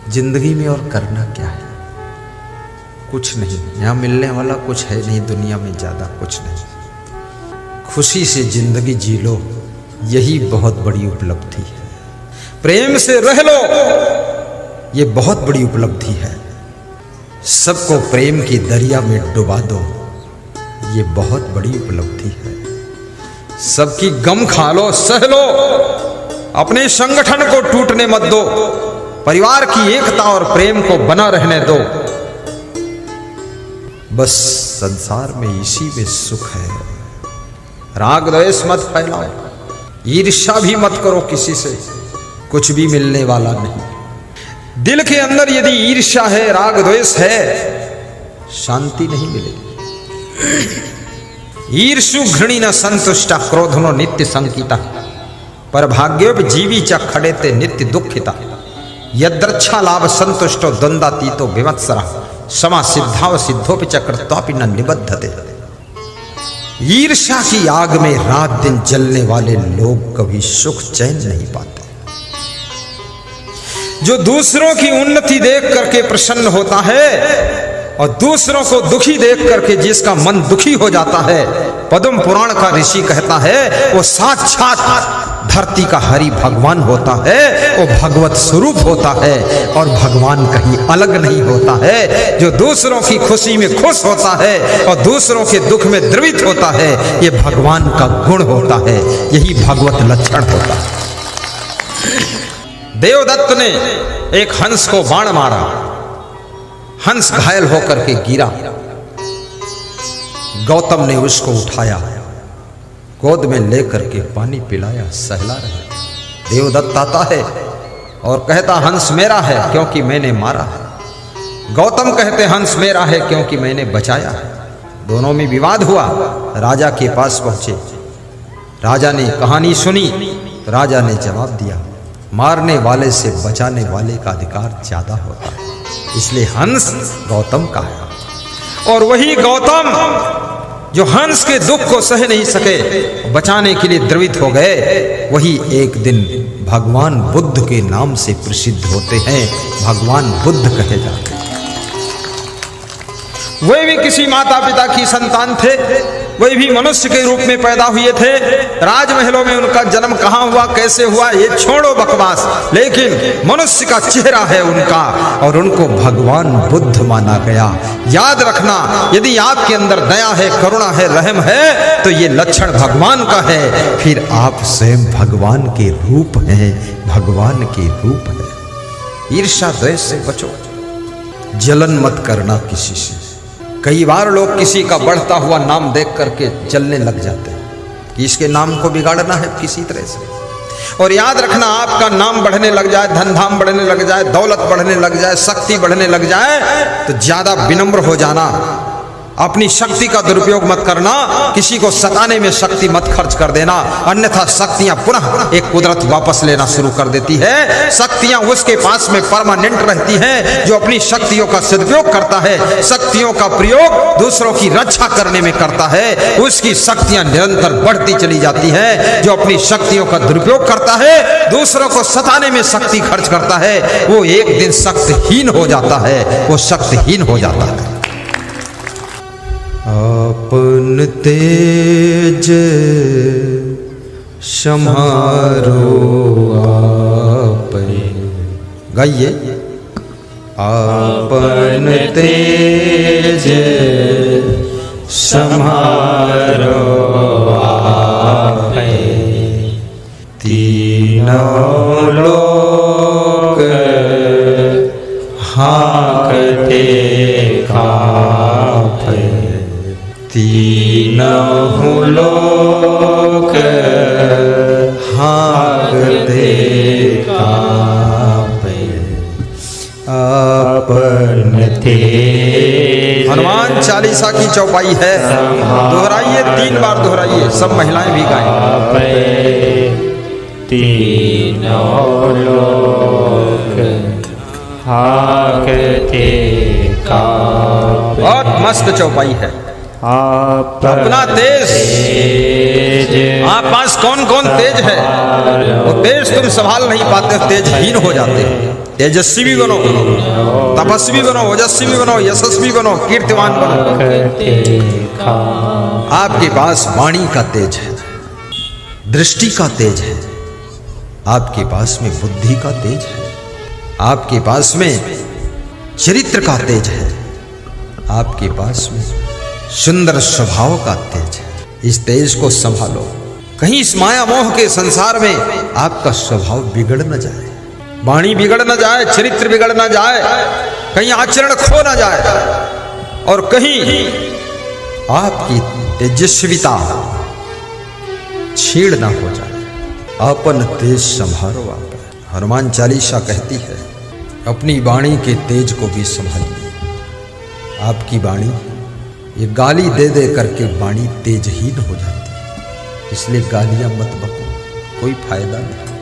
जिंदगी में और करना क्या है? कुछ नहीं, यहाँ मिलने वाला कुछ है नहीं, दुनिया में ज़्यादा कुछ नहीं। खुशी से जिंदगी जी लो, यही बहुत बड़ी उपलब्धि है। प्रेम से रह लो, ये बहुत बड़ी उपलब्धि है। सबको प्रेम की दरिया में डुबा दो, ये बहुत बड़ी उपलब्धि है। सबकी गम खा लो, सह लो, अपने संगठन को टूटने मत दो, परिवार की एकता और प्रेम को बना रहने दो। बस संसार में इसी में सुख है। राग द्वेष मत फैलाओ, ईर्ष्या भी मत करो किसी से, कुछ भी मिलने वाला नहीं। दिल के अंदर यदि ईर्ष्या है, राग द्वेष है, शांति नहीं मिलेगी। ईर्षु घृणी न संतुष्टा, क्रोधनो नित्य संकिता, पर भाग्योप जीवी च खड़ेते नित्य दुखिता। यद्रच्छा लाभ संतुष्टो द्वंद्वातीतो विमत्सरा, समा सिद्धाव सिद्धोपि च कृत्वापि न निबद्धते। ईर्ष्या की आग में रात दिन जलने वाले लोग कभी सुख चैन नहीं पाते। जो दूसरों की उन्नति देख करके प्रसन्न होता है और दूसरों को दुखी देख करके जिसका मन दुखी हो जाता है, पद्म पुराण का ऋषि कहता है वो साक्षात धरती का हरि भगवान होता है, वो भगवत स्वरूप होता है और भगवान कहीं अलग नहीं होता है। जो दूसरों की खुशी में खुश होता है और दूसरों के दुख में द्रवित होता है, ये भगवान का गुण होता है, यही भगवत लक्षण होता है। देवदत्त ने एक हंस को बाण मारा, हंस घायल होकर के गिरा। गौतम ने उसको उठाया, गोद में लेकर के पानी पिलाया, सहला रहा। देवदत्त आता है और कहता हंस मेरा है क्योंकि मैंने मारा है। गौतम कहते हंस मेरा है क्योंकि मैंने बचाया है। दोनों में विवाद हुआ। राजा के पास पहुंचे, राजा ने कहानी सुनी। राजा ने जवाब दिया, मारने वाले से बचाने वाले का अधिकार ज्यादा होता है, इसलिए हंस गौतम का है। और वही गौतम जो हंस के दुख को सह नहीं सके, बचाने के लिए द्रवित हो गए, वही एक दिन भगवान बुद्ध के नाम से प्रसिद्ध होते हैं, भगवान बुद्ध कहे जाते हैं। वे भी किसी माता पिता की संतान थे, वे भी मनुष्य के रूप में पैदा हुए थे। राजमहलों में उनका जन्म कहाँ हुआ, कैसे हुआ, ये छोड़ो बकवास, लेकिन मनुष्य का चेहरा है उनका और उनको भगवान बुद्ध माना गया। याद रखना, यदि आपके अंदर दया है, करुणा है, रहम है, तो ये लक्षण भगवान का है, फिर आप स्वयं भगवान के रूप हैं, भगवान के रूप है। ईर्ष्या द्वेष से बचो, जलन मत करना किसी से। कई बार लोग किसी का बढ़ता हुआ नाम देख करके जलने लग जाते हैं कि इसके नाम को बिगाड़ना है किसी तरह से। और याद रखना, आपका नाम बढ़ने लग जाए, धन धाम बढ़ने लग जाए, दौलत बढ़ने लग जाए, शक्ति बढ़ने लग जाए, तो ज्यादा विनम्र हो जाना, अपनी शक्ति का दुरुपयोग मत करना, किसी को सताने में शक्ति मत खर्च कर देना, अन्यथा शक्तियां पुनः एक कुदरत वापस लेना शुरू कर देती है। शक्तियां उसके पास में परमानेंट रहती हैं जो अपनी शक्तियों का सदुपयोग करता है, शक्तियों का प्रयोग दूसरों की रक्षा करने में करता है, उसकी शक्तियां निरंतर बढ़ती चली जाती हैं। जो अपनी शक्तियों का दुरुपयोग करता है, दूसरों को सताने में शक्ति खर्च करता है, वो एक दिन शक्तिहीन हो जाता है, वो शक्तिहीन हो जाता है। अपन तेज समारो आपै, गाइए। अपन तेज समारो आपै, तीनों लोक हाँकते काँपै, तीनों लोक हाँकते काँपै, अपन तेज। हनुमान चालीसा की चौपाई है, दोहराइए, 3 बार दोहराइए, सब महिलाएं भी गाएं। तीनों लोक हाँकते काँपै। बहुत मस्त चौपाई है। अपना तेज, आप पास कौन कौन तेज है, वो तेज तुम संभाल नहीं पाते, तेजहीन हो जाते हैं। तेजस्वी बनो, तपस्वी बनो, ओजस्वी बनो, यशस्वी बनो, कीर्तिमान बनो। आपके पास वाणी का तेज है, दृष्टि का तेज है, आपके पास में बुद्धि का तेज है, आपके पास में चरित्र का तेज है, आपके पास में सुंदर स्वभाव का तेज है। इस तेज को संभालो, कहीं इस माया मोह के संसार में आपका स्वभाव बिगड़ न जाए, वाणी बिगड़ न जाए, चरित्र बिगड़ न जाए, कहीं आचरण खो न जाए, और कहीं आपकी तेजस्विता छीड़ ना हो जाए। अपन तेज संभालो। आप हनुमान चालीसा कहती है, अपनी वाणी के तेज को भी संभालिए। आपकी वाणी ये गाली दे दे करके वाणी तेजहीन हो जाती है, इसलिए गालियां मत बको, कोई फायदा नहीं।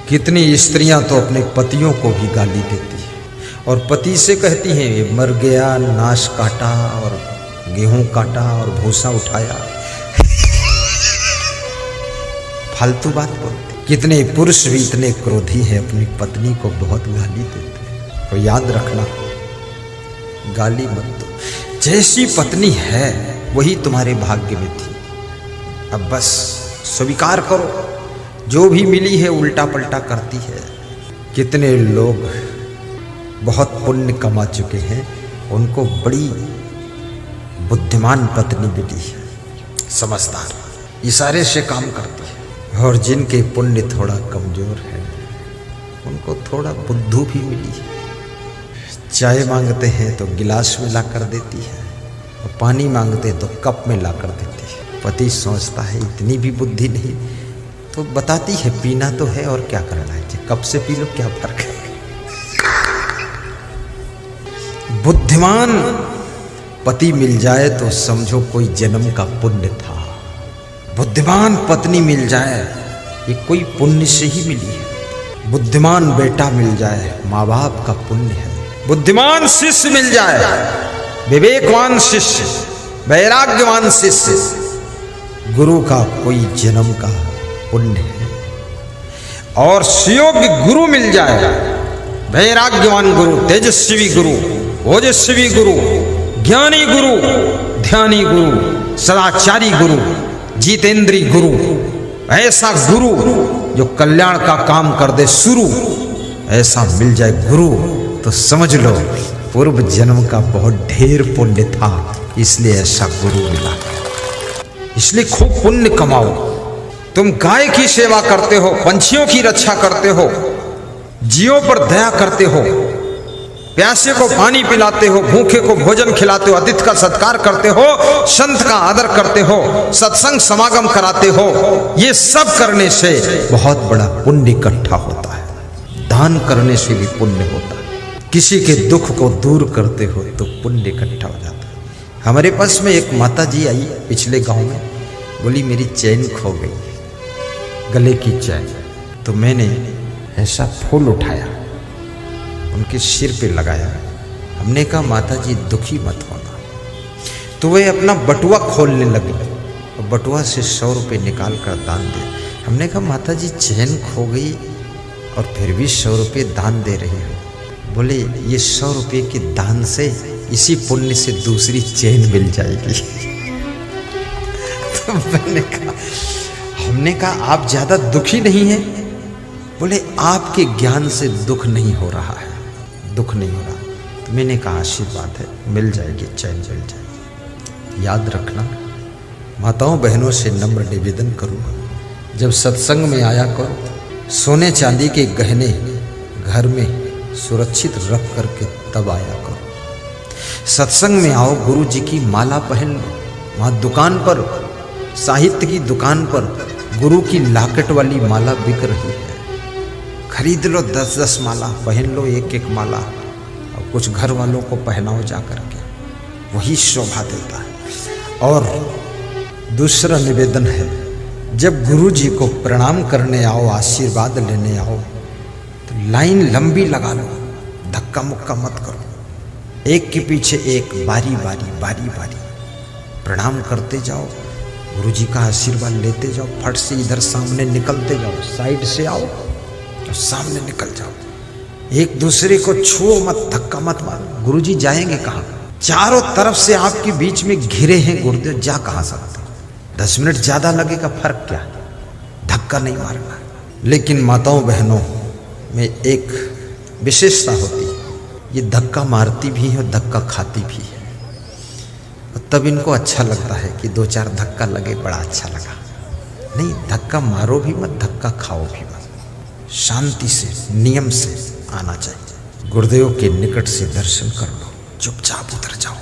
कितनी स्त्रियां तो अपने पतियों को भी गाली देती है और पति से कहती हैं ये मर गया, नाश काटा और गेहूं काटा और भूसा उठाया। फालतू बात बोलते। कितने पुरुष भी इतने क्रोधी हैं, अपनी पत्नी को बहुत गाली देते हैं। तो याद रखना, गाली मत दो। जैसी पत्नी है वही तुम्हारे भाग्य में थी। अब बस स्वीकार करो, जो भी मिली है उल्टा पलटा करती है। कितने लोग बहुत पुण्य कमा चुके हैं, उनको बड़ी बुद्धिमान पत्नी मिली है, समझदार, इशारे से काम करती है। और जिनके पुण्य थोड़ा कमजोर है उनको थोड़ा बुद्धू भी मिली है। चाय मांगते हैं तो गिलास में ला कर देती है और पानी मांगते हैं तो कप में ला कर देती है। पति सोचता है इतनी भी बुद्धि नहीं, तो बताती है पीना तो है और क्या करना है, कप से पी लो, क्या फर्क है। बुद्धिमान पति मिल जाए तो समझो कोई जन्म का पुण्य था। बुद्धिमान पत्नी मिल जाए ये कोई पुण्य से ही मिली है। बुद्धिमान बेटा मिल जाए माँ बाप का पुण्य है। बुद्धिमान शिष्य मिल जाए, विवेकवान शिष्य, वैराग्यवान शिष्य, गुरु का कोई जन्म का पुण्य है। और सुयोग्य गुरु मिल जाए, वैराग्यवान गुरु, तेजस्वी गुरु, ओजस्वी गुरु, ज्ञानी गुरु, ध्यानी गुरु, सदाचारी गुरु, जितेंद्री गुरु, ऐसा गुरु जो कल्याण का काम कर दे शुरू, ऐसा मिल जाए गुरु तो समझ लो पूर्व जन्म का बहुत ढेर पुण्य था, इसलिए ऐसा गुरु मिला। इसलिए खूब पुण्य कमाओ। तुम गाय की सेवा करते हो, पंछियों की रक्षा करते हो, जीवों पर दया करते हो, प्यासे को पानी पिलाते हो, भूखे को भोजन खिलाते हो, अतिथि का सत्कार करते हो, संत का आदर करते हो, सत्संग समागम कराते हो। ये सब करने से बहुत बड़ा पुण्य इकट्ठा होता है। दान करने से भी पुण्य होता है। किसी के दुख को दूर करते हो तो पुण्य इकट्ठा हो जाता है। हमारे पास में एक माता जी आई पिछले गांव में, बोली मेरी चैन खो गई, गले की चैन। तो मैंने ऐसा फूल उठाया, उनके सिर पे लगाया। हमने कहा माता जी दुखी मत होना। तो वे अपना बटुआ खोलने लगी और बटुआ से 100 रुपये निकाल कर दान दे। हमने कहा माता जी चैन खो गई और फिर भी 100 रुपये दान दे रही हो। बोले ये 100 रुपये के दान से इसी पुण्य से दूसरी चैन मिल जाएगी। तो हमने कहा आप ज्यादा दुखी नहीं हैं? बोले आपके ज्ञान से दुख नहीं हो रहा है, दुख नहीं हो रहा। तो मैंने कहा आशीर्वाद है, मिल जाएगी चैन, मिल जाएगी। याद रखना, माताओं बहनों से नम्र निवेदन करूँगा, जब सत्संग में आया करो, सोने चांदी के गहने घर में सुरक्षित रख करके तब आया करो। सत्संग में आओ, गुरु जी की माला पहन लो। वहाँ दुकान पर, साहित्य की दुकान पर गुरु की लाकेट वाली माला बिक रही है, खरीद लो 10-10 माला, पहन लो 1-1 माला और कुछ घर वालों को पहनाओ जा करके, वही शोभा देता है। और दूसरा निवेदन है, जब गुरु जी को प्रणाम करने आओ, आशीर्वाद लेने आओ, तो लाइन लंबी लगा लो, धक्का मुक्का मत करो। एक के पीछे एक, बारी बारी बारी बारी प्रणाम करते जाओ, गुरु जी का आशीर्वाद लेते जाओ। फट से इधर सामने निकलते जाओ, साइड से आओ और सामने निकल जाओ। एक दूसरे को छुओ मत, धक्का मत मारो। गुरुजी जाएंगे कहाँ? चारों तरफ से आपके बीच में घिरे हैं गुरुदेव, जा कहाँ सकते? 10 मिनट ज्यादा लगेगा, फर्क क्या, धक्का नहीं मारना। लेकिन माताओं बहनों में एक विशेषता होती है, ये धक्का मारती भी है और धक्का खाती भी है। और तब इनको अच्छा लगता है कि 2-4 धक्का लगे, बड़ा अच्छा लगा। नहीं, धक्का मारो भी मत, धक्का खाओ भी मत, शांति से नियम से आना चाहिए। गुरुदेव के निकट से दर्शन कर लो, चुपचाप उतर जाओ।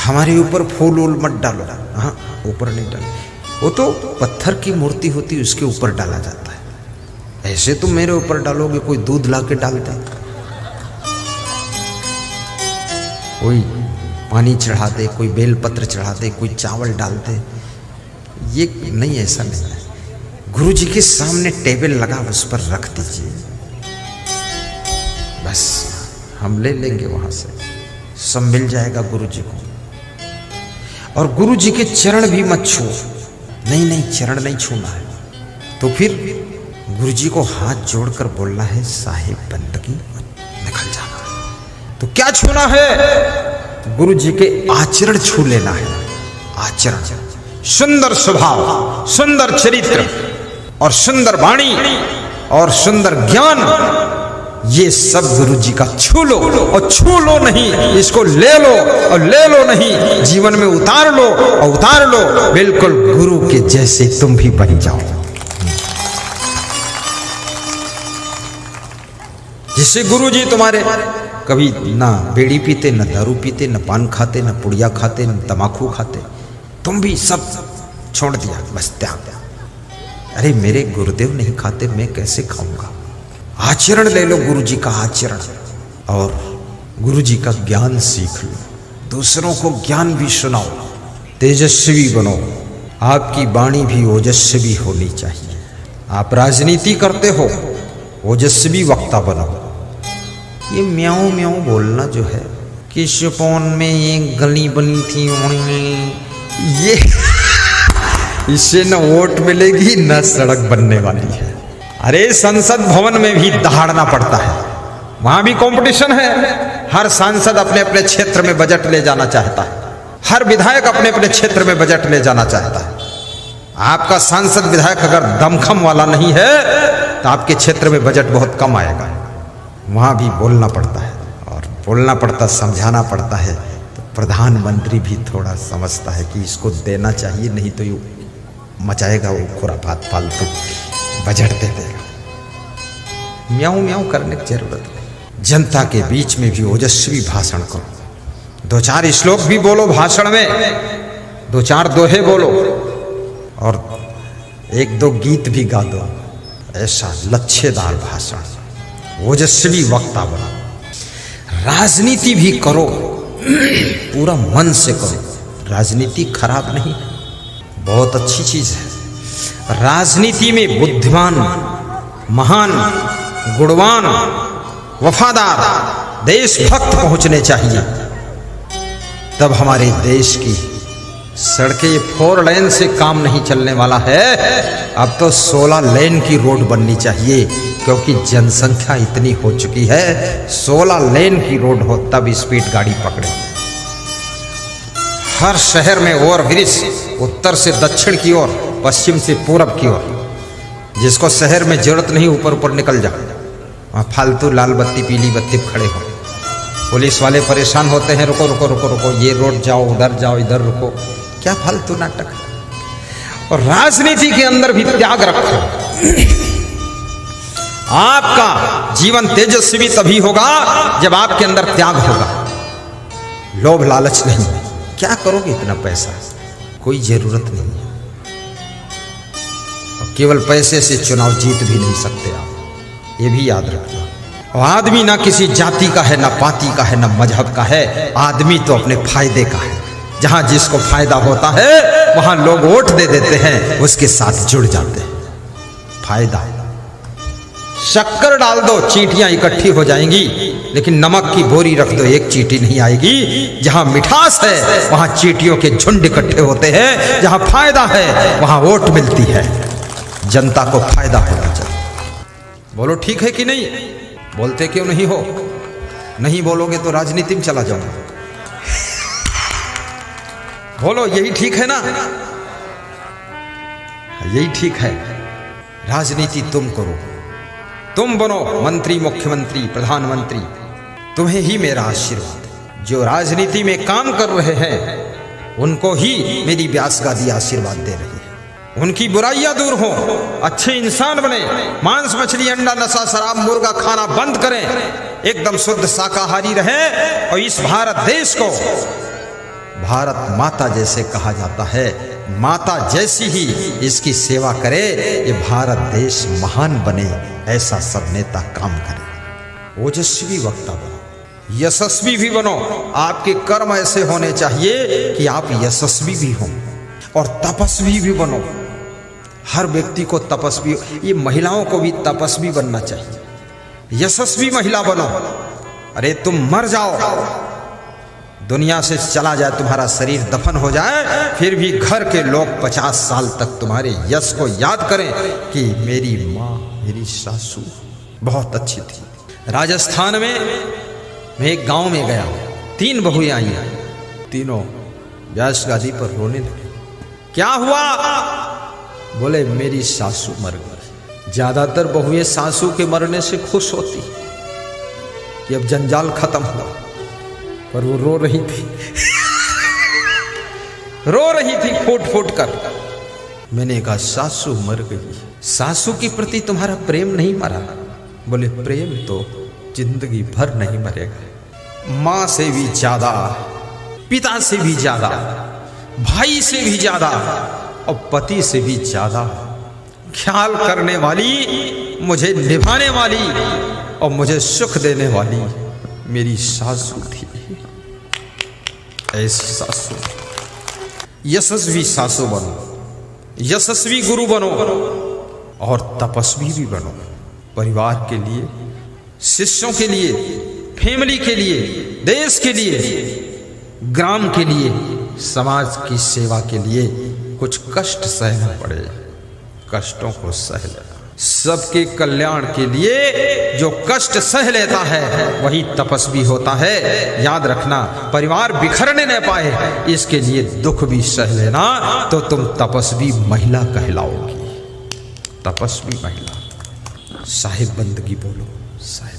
हमारे ऊपर फूल वूल मत डालो, हाँ ऊपर नहीं डालो, वो तो पत्थर की मूर्ति होती है, उसके ऊपर डाला जाता है। ऐसे तुम मेरे ऊपर डालोगे, कोई दूध ला के डालता है, कोई पानी चढ़ा दे, कोई बेलपत्र चढ़ा दे, कोई चावल डाल दे, ये नहीं, ऐसा नहीं है। गुरु जी के सामने टेबल लगा, उस पर रख दीजिए, बस हम ले लेंगे वहां से, सब मिल जाएगा गुरु जी को। और गुरु जी के चरण भी मत छू, नहीं चरण नहीं छूना है। तो फिर गुरु जी को हाथ जोड़कर बोलना है, साहिब बंदगी, निकल जाना है। तो क्या छूना है? गुरु जी के आचरण छू लेना है। आचरण, सुंदर स्वभाव, सुंदर चरित्र और सुंदर वाणी और सुंदर ज्ञान, ये सब गुरु जी का छू लो। और छू लो नहीं, इसको ले लो, और ले लो नहीं, जीवन में उतार लो, और उतार लो, बिल्कुल गुरु के जैसे तुम भी बन जाओ। जिससे गुरु जी तुम्हारे कभी ना बीड़ी पीते, न दारू पीते, न पान खाते, न पुड़िया खाते, न तमाकू खाते, तुम भी सब छोड़ दिया, बस त्याग। अरे मेरे गुरुदेव नहीं खाते, मैं कैसे खाऊंगा? आचरण ले लो, गुरु जी का आचरण, और गुरु जी का ज्ञान सीख लो, दूसरों को ज्ञान भी सुनाओ, तेजस्वी बनो। आपकी वाणी भी ओजस्वी होनी चाहिए। आप राजनीति करते हो, ओजस्वी वक्ता बनो। ये म्याऊं म्याऊं बोलना जो है कि सुपौल में एक गली बनी थी, ये इससे न वोट मिलेगी न सड़क बनने वाली है। अरे संसद भवन में भी दहाड़ना पड़ता है, वहां भी कंपटीशन है। हर सांसद अपने अपने क्षेत्र में बजट ले जाना चाहता है, हर विधायक अपने अपने क्षेत्र में बजट ले जाना चाहता है। आपका सांसद विधायक अगर दमखम वाला नहीं है तो आपके क्षेत्र में बजट बहुत कम आएगा। वहां भी बोलना पड़ता है, और बोलना पड़ता, समझाना पड़ता है। तो प्रधानमंत्री भी थोड़ा समझता है कि इसको देना चाहिए, नहीं तो ये मचाएगा वो खुरापात, फालतू बजट दे देगा। म्याऊं म्याऊं करने की जरूरत नहीं। जनता के बीच में भी ओजस्वी भाषण करो, 2-4 श्लोक भी बोलो भाषण में, 2-4 दोहे बोलो, और 1-2 गीत भी गा दो। ऐसा लच्छेदार भाषण, ओजस्वी वक्ता बनो। राजनीति भी करो, पूरा मन से करो। राजनीति खराब नहीं, बहुत अच्छी चीज है। राजनीति में बुद्धिमान, महान, गुणवान, वफादार, देशभक्त पहुंचने चाहिए। तब हमारे देश की सड़कें, ये 4 लेन से काम नहीं चलने वाला है, अब तो 16 लेन की रोड बननी चाहिए, क्योंकि जनसंख्या इतनी हो चुकी है। 16 लेन की रोड हो तब स्पीड गाड़ी पकड़े। हर शहर में ओवरब्रिज, उत्तर से दक्षिण की ओर, पश्चिम से पूरब की ओर। जिसको शहर में जरूरत नहीं, ऊपर ऊपर निकल जाओ, वहाँ फालतू लाल बत्ती पीली बत्ती खड़े हो। पुलिस वाले परेशान होते हैं, रुको रुको रुको रुको, ये रोड जाओ, उधर जाओ, इधर रुको, क्या फालतू नाटक। और राजनीति के अंदर भी त्याग रखो। आपका जीवन तेजस्वी तभी होगा जब आपके अंदर त्याग होगा। लोभ लालच नहीं। क्या करोगे इतना पैसा, कोई जरूरत नहीं है। और केवल पैसे से चुनाव जीत भी नहीं सकते आप, ये भी याद रखना। और आदमी ना किसी जाति का है, ना पाति का है, ना मजहब का है। आदमी तो अपने फायदे का है। जहां जिसको फायदा होता है वहां लोग वोट दे देते हैं, उसके साथ जुड़ जाते हैं। फायदा, शक्कर डाल दो, चींटियां इकट्ठी हो जाएंगी, लेकिन नमक की बोरी रख दो, एक चींटी नहीं आएगी। जहां मिठास है वहां चींटियों के झुंड इकट्ठे होते हैं। जहां फायदा है वहां वोट मिलती है। जनता को फायदा होना चाहिए। बोलो ठीक है कि नहीं? बोलते क्यों नहीं हो? नहीं बोलोगे तो राजनीति में चला जाऊंगा। बोलो, यही ठीक है ना? यही ठीक है। राजनीति तुम करो, तुम बनो मंत्री, मुख्यमंत्री, प्रधानमंत्री, तुम्हें ही मेरा आशीर्वाद। जो राजनीति में काम कर रहे हैं उनको ही मेरी व्यास गादी आशीर्वाद दे रही है। उनकी बुराइयां दूर हो, अच्छे इंसान बने, मांस, मछली, अंडा, नशा, शराब, मुर्गा खाना बंद करें, एकदम शुद्ध शाकाहारी रहे और इस भारत देश को भारत माता जैसे कहा जाता है, माता जैसी ही इसकी सेवा करे, ये भारत देश महान बने, ऐसा सब नेता काम करें। ओजस्वी वक्ता बनो, यशस्वी भी बनो। आपके कर्म ऐसे होने चाहिए कि आप यशस्वी भी हों और तपस्वी भी बनो। हर व्यक्ति को तपस्वी, ये महिलाओं को भी तपस्वी बनना चाहिए, यशस्वी महिला बनो। अरे तुम मर जाओ, दुनिया से चला जाए, तुम्हारा शरीर दफन हो जाए, फिर भी घर के लोग 50 साल तक तुम्हारे यश को याद करें कि मेरी माँ, मेरी सासू बहुत अच्छी थी। राजस्थान में मैं एक गांव में गया, 3 बहुएं आई, तीनों व्यास गादी पर रोने लगे। क्या हुआ? बोले मेरी सासू मर गई। ज्यादातर बहुएं सासू के मरने से खुश होती कि अब जंजाल खत्म हुआ, पर वो रो रही थी रो रही थी फूट फूट कर। मैंने कहा सासू मर गई, सासू के प्रति तुम्हारा प्रेम नहीं मरा? बोले प्रेम तो जिंदगी भर नहीं मरेगा। माँ से भी ज्यादा, पिता से भी ज्यादा, भाई से भी ज्यादा और पति से भी ज्यादा ख्याल करने वाली, मुझे निभाने वाली और मुझे सुख देने वाली मेरी सासू थी। ऐसी सासू, यशस्वी सासू बनो, यशस्वी गुरु बनो और तपस्वी भी बनो। परिवार के लिए, शिष्यों के लिए, फैमिली के लिए, देश के लिए, ग्राम के लिए, समाज की सेवा के लिए कुछ कष्ट सहना पड़े, कष्टों को सह लेना। सबके कल्याण के लिए जो कष्ट सह लेता है वही तपस्वी होता है। याद रखना, परिवार बिखरने न पाए इसके लिए दुख भी सह लेना, तो तुम तपस्वी महिला कहलाओगी। तपस्वी महिला। साहिब बंदगी बोलो, साहिब।